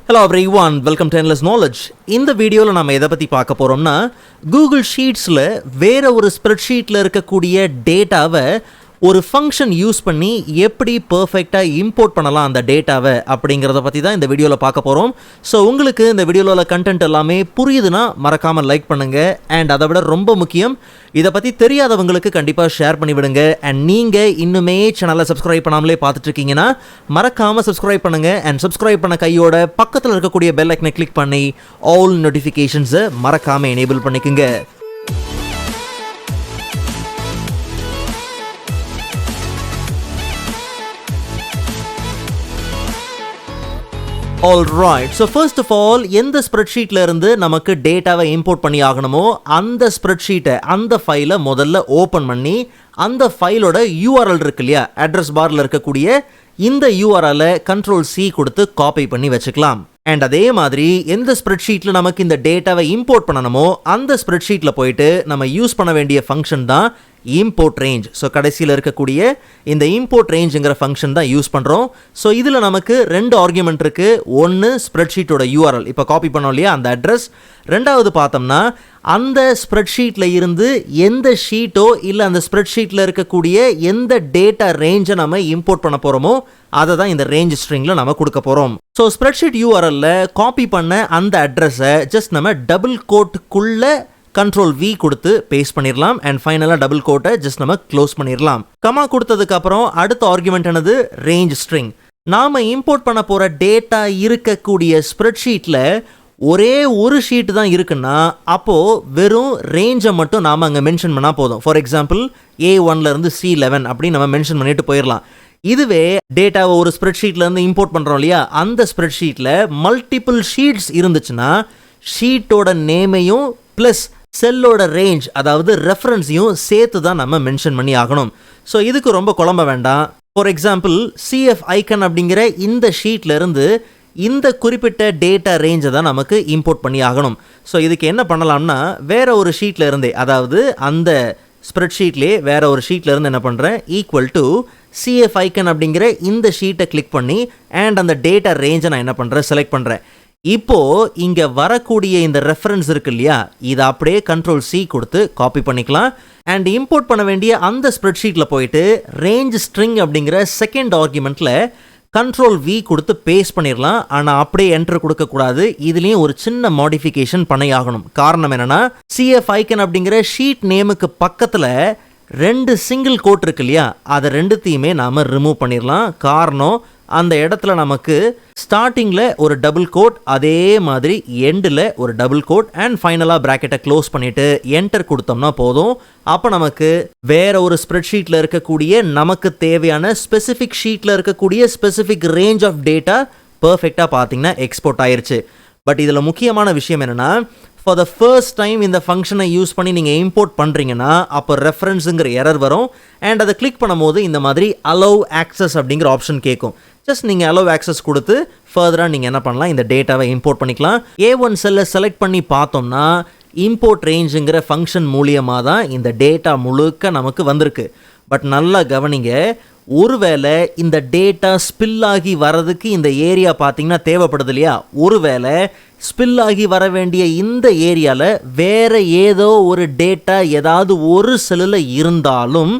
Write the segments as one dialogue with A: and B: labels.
A: Hello everyone, welcome to Endless Knowledge. இந்த வீடியோவில் நம்ம எதை பற்றி பார்க்க போகிறோம்னா கூகுள் ஷீட்ஸில் வேறு ஒரு ஸ்ப்ரெட்ஷீட்டில் இருக்கக்கூடிய டேட்டாவை ஒரு ஃபங்க்ஷன் யூஸ் பண்ணி எப்படி பர்ஃபெக்டாக இம்போர்ட் பண்ணலாம் அந்த டேட்டாவை அப்படிங்கிறத பற்றி தான் இந்த வீடியோவில் பார்க்க போகிறோம். ஸோ உங்களுக்கு இந்த வீடியோவில் உள்ள கண்டென்ட் எல்லாமே புரியுதுன்னா மறக்காமல் லைக் பண்ணுங்கள். அண்ட் அதை விட ரொம்ப முக்கியம், இதை பற்றி தெரியாதவங்களுக்கு கண்டிப்பாக ஷேர் பண்ணிவிடுங்க. அண்ட் நீங்கள் இன்னுமே சேனலை சப்ஸ்கிரைப் பண்ணாமலே பார்த்துட்ருக்கீங்கன்னா மறக்காமல் சப்ஸ்கிரைப் பண்ணுங்கள். அண்ட் சப்ஸ்கிரைப் பண்ண கையோட பக்கத்தில் இருக்கக்கூடிய பெல் ஐக்கனை கிளிக் பண்ணி ஆல் நோட்டிஃபிகேஷன்ஸை மறக்காமல் எனேபிள் பண்ணிக்கோங்க. Alright, so first of all, எந்த ஸ்ப்ரெட்ஷீட்ல இருந்து நமக்கு டேட்டாவை இம்போர்ட் பண்ணி ஆகணுமோ அந்த ஸ்ப்ரெட்ஷீட்டை, அந்த ஃபைலை முதல்ல ஓப்பன் பண்ணி அந்த ஃபைலோட URL இருக்கு இல்லையா, அட்ரஸ் பார்ல இருக்கக்கூடிய இந்த URL-ஐ Ctrl+C கொடுத்து காப்பி பண்ணி வச்சுக்கலாம். அண்ட் அதே மாதிரி எந்த ஸ்ப்ரெட்ஷீட்டில் நமக்கு இந்த டேட்டாவை இம்போர்ட் பண்ணணுமோ அந்த ஸ்ப்ரெட்ஷீட்டில் போயிட்டு நம்ம யூஸ் பண்ண வேண்டிய ஃபங்க்ஷன் தான் இம்போர்ட் ரேஞ்ச். ஸோ கடைசியில் இருக்கக்கூடிய இந்த இம்போர்ட் ரேஞ்சுங்கிற ஃபங்க்ஷன் தான் யூஸ் பண்ணுறோம். ஸோ இதில் நமக்கு ரெண்டு ஆர்குமெண்ட் இருக்குது. ஒன்று ஸ்ப்ரெட்ஷீட்டோட URL, இப்போ காப்பி பண்ணோம் இல்லையா அந்த அட்ரஸ். ரெண்டாவது பார்த்தோம்னா அந்த ஸ்ப்ரெட்ஷீட்டில் இருந்து எந்த ஷீட்டோ இல்லை அந்த ஸ்ப்ரெட்ஷீட்டில் இருக்கக்கூடிய எந்த டேட்டா ரேஞ்சை நம்ம இம்போர்ட் பண்ண போகிறோமோ அதை தான் இந்த ரேஞ்ச் ஸ்ட்ரிங்கில் நம்ம கொடுக்க போகிறோம். ஸோ ஸ்ப்ரெட்ஷீட் URL-ல காப்பி பண்ண அந்த அட்ரஸை ஜஸ்ட் நம்ம டபுள் கோட்டுக்குள்ளே Ctrl+V கொடுத்து பேஸ்ட் பண்ணிடலாம். அண்ட் ஃபைனலாக டபுள் கோட்டை ஜஸ்ட் நம்ம க்ளோஸ் பண்ணிடலாம். கமா கொடுத்ததுக்கு அப்புறம் அடுத்த ஆர்குமெண்ட் என்னது, ரேஞ்ச் ஸ்ட்ரிங். நாம் இம்போர்ட் பண்ண போகிற டேட்டா இருக்கக்கூடிய ஸ்ப்ரெட்ஷீட்டில் ஒரே ஒரு ஷீட் தான் இருக்குன்னா அப்போது வெறும் ரேஞ்சை மட்டும் நாம் அங்கே மென்ஷன் பண்ணால் போதும். ஃபார் எக்ஸாம்பிள் A1லேருந்து C11 அப்படின்னு நம்ம மென்ஷன் பண்ணிட்டு போயிடலாம். இதுவே டேட்டாவை ஒரு ஸ்ப்ரெட்ஷீட்லேருந்து இம்போர்ட் பண்ணுறோம் இல்லையா, அந்த ஸ்ப்ரெட்ஷீட்டில் மல்டிபிள் ஷீட்ஸ் இருந்துச்சுன்னா ஷீட்டோட நேமையும் ப்ளஸ் செல்லோட ரேஞ்ச், அதாவது ரெஃபரன்ஸையும் சேர்த்து தான் நம்ம மென்ஷன் பண்ணி ஆகணும். ஸோ இதுக்கு ரொம்ப குழம்ப வேண்டாம். ஃபார் எக்ஸாம்பிள் CF ஐக்கன் அப்படிங்கிற இந்த ஷீட்லேருந்து இந்த குறிப்பிட்ட டேட்டா ரேஞ்சை தான் நமக்கு இம்போர்ட் பண்ணி ஆகணும். ஸோ இதுக்கு என்ன பண்ணலாம்னா வேற ஒரு ஷீட்டில் இருந்தே, அதாவது அந்த ஸ்ப்ரெட்ஷீட்லேயே வேற ஒரு ஷீட்டில் இருந்து என்ன பண்ணுறேன், ஈக்குவல் டு CF ஐக்கன் அப்படிங்கிற இந்த ஷீட்டை கிளிக் பண்ணி அண்ட் அந்த டேட்டா ரேஞ்சை நான் என்ன பண்ணுறேன், செலக்ட் பண்ணுறேன். இப்போது இங்கே வரக்கூடிய இந்த ரெஃபரன்ஸ் இருக்கு இல்லையா, இதை அப்படியே Ctrl+C கொடுத்து காப்பி பண்ணிக்கலாம். அண்ட் இம்போர்ட் பண்ண வேண்டிய அந்த ஸ்ப்ரெட்ஷீட்டில் போயிட்டு ரேஞ்ச் ஸ்ட்ரிங் அப்படிங்கிற செகண்ட் ஆர்குமெண்ட்டில் Ctrl+V கொடுத்து பேஸ்ட் பண்ணிடலாம். ஆனால் அப்படியே என்டர் கொடுக்கக்கூடாது, இதுலேயும் ஒரு சின்ன மாடிஃபிகேஷன் பண்ணியாகணும். காரணம் என்னென்னா CF ஐக்கன் அப்படிங்கிற ஷீட் நேமுக்கு பக்கத்தில் ரெண்டு சிங்கிள் கோட் இருக்கு இல்லையா, அதை ரெண்டுத்தையுமே நாம் ரிமூவ் பண்ணிடலாம். காரணம் அந்த இடத்துல நமக்கு ஸ்டார்டிங்கில் ஒரு டபுள் கோட், அதே மாதிரி எண்டில் ஒரு டபுள் கோட் அண்ட் ஃபைனலாக ப்ராக்கெட்டை க்ளோஸ் பண்ணிவிட்டு என்டர் கொடுத்தோம்னா போதும். அப்போ நமக்கு வேற ஒரு ஸ்ப்ரெட்ஷீட்டில் இருக்கக்கூடிய நமக்கு தேவையான ஸ்பெசிஃபிக் ஷீட்டில் இருக்கக்கூடிய ஸ்பெசிஃபிக் ரேஞ்ச் ஆஃப் டேட்டா பர்ஃபெக்டாக பார்த்தீங்கன்னா எக்ஸ்போர்ட் ஆயிருச்சு. பட் இதில் முக்கியமான விஷயம் என்னென்னா, ஃபார் த ஃபர்ஸ்ட் டைம் இந்த ஃபங்க்ஷனை யூஸ் பண்ணி நீங்கள் இம்போர்ட் பண்ணுறீங்கன்னா அப்போ ரெஃபரன்ஸுங்கிற எரர் வரும். அண்ட் அதை கிளிக் பண்ணும்போது இந்த மாதிரி அலோவ் ஆக்சஸ் அப்படிங்கிற ஆப்ஷன் கேட்கும். ஜஸ்ட் நீங்கள் அலோவ் ஆக்சஸ் கொடுத்து ஃபர்தராக நீங்கள் என்ன பண்ணலாம், இந்த டேட்டாவை இம்போர்ட் பண்ணிக்கலாம். A1 செல்லை செலக்ட் பண்ணி பார்த்தோம்னா இம்போர்ட் ரேஞ்சுங்கிற ஃபங்க்ஷன் மூலியமாக தான் இந்த டேட்டா முழுக்க நமக்கு வந்திருக்கு. பட் நல்லா கவனிங்க, ஒருவேளை இந்த டேட்டா ஸ்பில் ஆகி வரதுக்கு இந்த ஏரியா பார்த்தீங்கன்னா தேவைப்படுது இல்லையா, ஒருவேளை ஸ்பில் ஆகி வர வேண்டிய இந்த ஏரியாவில் வேறு ஏதோ ஒரு டேட்டா ஏதாவது ஒரு செல்லில் இருந்தாலும்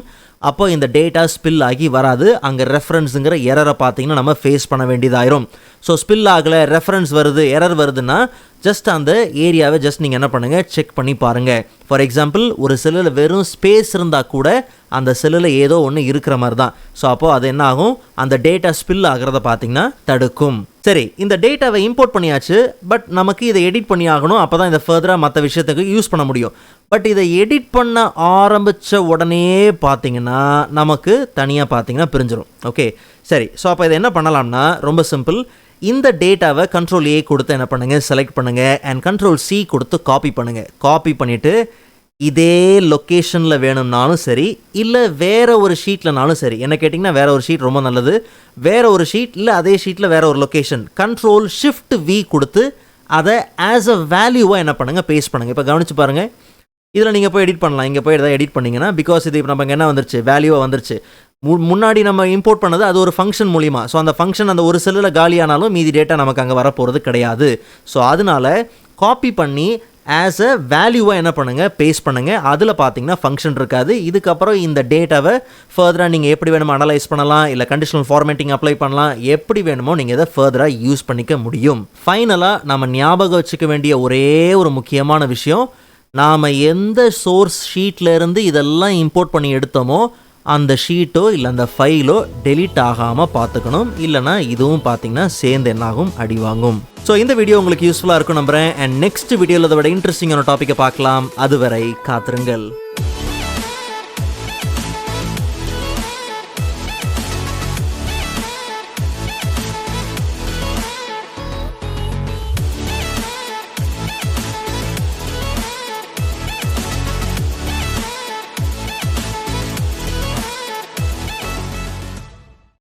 A: அப்போ இந்த டேட்டா ஸ்பில் ஆகி வராது. அங்கே ரெஃபரன்ஸுங்கிற எரரை பார்த்தீங்கன்னா நம்ம ஃபேஸ் பண்ண வேண்டியதாயிரும். ஸோ ஸ்பில் ஆகலை, ரெஃபரன்ஸ் வருது, எரர் வருதுன்னா ஜஸ்ட் அந்த ஏரியாவை ஜஸ்ட் நீங்கள் என்ன பண்ணுங்கள், செக் பண்ணி பாருங்கள். ஃபார் எக்ஸாம்பிள் ஒரு செல்லில் வெறும் ஸ்பேஸ் இருந்தால் கூட அந்த செல்லில் ஏதோ ஒன்று இருக்கிற மாதிரி தான். ஸோ அப்போது அது என்ன ஆகும், அந்த டேட்டா ஸ்பில் ஆகிறத பார்த்தீங்கன்னா தடுக்கும். சரி, இந்த டேட்டாவை இம்போர்ட் பண்ணியாச்சு. பட் நமக்கு இதை எடிட் பண்ணி ஆகணும், அப்போ தான் இதை ஃபர்தராக மற்ற விஷயத்துக்கு யூஸ் பண்ண முடியும். பட் இதை எடிட் பண்ண ஆரம்பித்த உடனே பார்த்தீங்கன்னா நமக்கு தனியாக பார்த்தீங்கன்னா பிரிஞ்சிடும். ஓகே சரி, ஸோ அப்போ இதை என்ன பண்ணலாம்னா ரொம்ப சிம்பிள். இந்த டேட்டாவை Ctrl+A கொடுத்து என்ன பண்ணுங்கள், செலக்ட் பண்ணுங்கள் அண்ட் Ctrl+C கொடுத்து காப்பி பண்ணுங்கள். காப்பி பண்ணிவிட்டு இதே லொக்கேஷனில் வேணும்னாலும் சரி, இல்லை வேறு ஒரு ஷீட்லனாலும் சரி. என்ன கேட்டிங்கன்னா வேறு ஒரு ஷீட் ரொம்ப நல்லது. வேறு ஒரு ஷீட் இல்லை அதே ஷீட்டில் வேறு ஒரு லொக்கேஷன் Ctrl+Shift+V கொடுத்து அதை ஆஸ் அ வேல்யூவாக என்ன பண்ணுங்கள், பேஸ்ட் பண்ணுங்கள். இப்போ கவனித்து பாருங்கள், இதில் நீங்கள் போய் எடிட் பண்ணலாம். இங்கே போய் எதாவது எடிட் பண்ணிங்கன்னா பிகாஸ் இது இப்போ நமக்கு என்ன வந்துருச்சு, வேல்யூவாக வந்துருச்சு. முன்னாடி நம்ம இம்போர்ட் பண்ணது அது ஒரு ஃபங்க்ஷன் மூலிமா. ஸோ அந்த ஃபங்க்ஷன் அந்த ஒரு செல்லில் காலியானாலும் மீதி டேட்டா நமக்கு அங்கே வரப்போகிறது கிடையாது. ஸோ அதனால காப்பி பண்ணி ஆஸ் அ வேல்யூவாக என்ன பண்ணுங்கள், பேஸ்ட் பண்ணுங்கள். அதில் பார்த்தீங்கன்னா ஃபங்க்ஷன் இருக்காது. இதுக்கப்புறம் இந்த டேட்டாவை ஃபர்தராக நீங்கள் எப்படி வேணுமோ அனலைஸ் பண்ணலாம், இல்லை கண்டிஷனல் ஃபார்மேட்டிங் அப்ளை பண்ணலாம், எப்படி வேணுமோ நீங்கள் இதை ஃபர்தராக யூஸ் பண்ணிக்க முடியும். ஃபைனலாக நம்ம ஞாபகம் வச்சுக்க வேண்டிய ஒரே ஒரு முக்கியமான விஷயம், நாம் எந்த சோர்ஸ் ஷீட்லேருந்து இதெல்லாம் இம்போர்ட் பண்ணி எடுத்தோமோ அந்த ஷீட்டோ இல்லை அந்த ஃபைலோ டெலீட் ஆகாமல் பார்த்துக்கணும். இல்லைனா இதுவும் பார்த்தீங்கன்னா சேர்ந்து என்னாகும், அடி வாங்கும். ஸோ இந்த வீடியோ உங்களுக்கு யூஸ்ஃபுல்லாக இருக்கும் நம்புகிறேன். அண்ட் நெக்ஸ்ட் வீடியோவில் அதை விட இன்ட்ரெஸ்டிங்கான டாப்பிக்கை பார்க்கலாம். அதுவரை காத்திருங்கள்.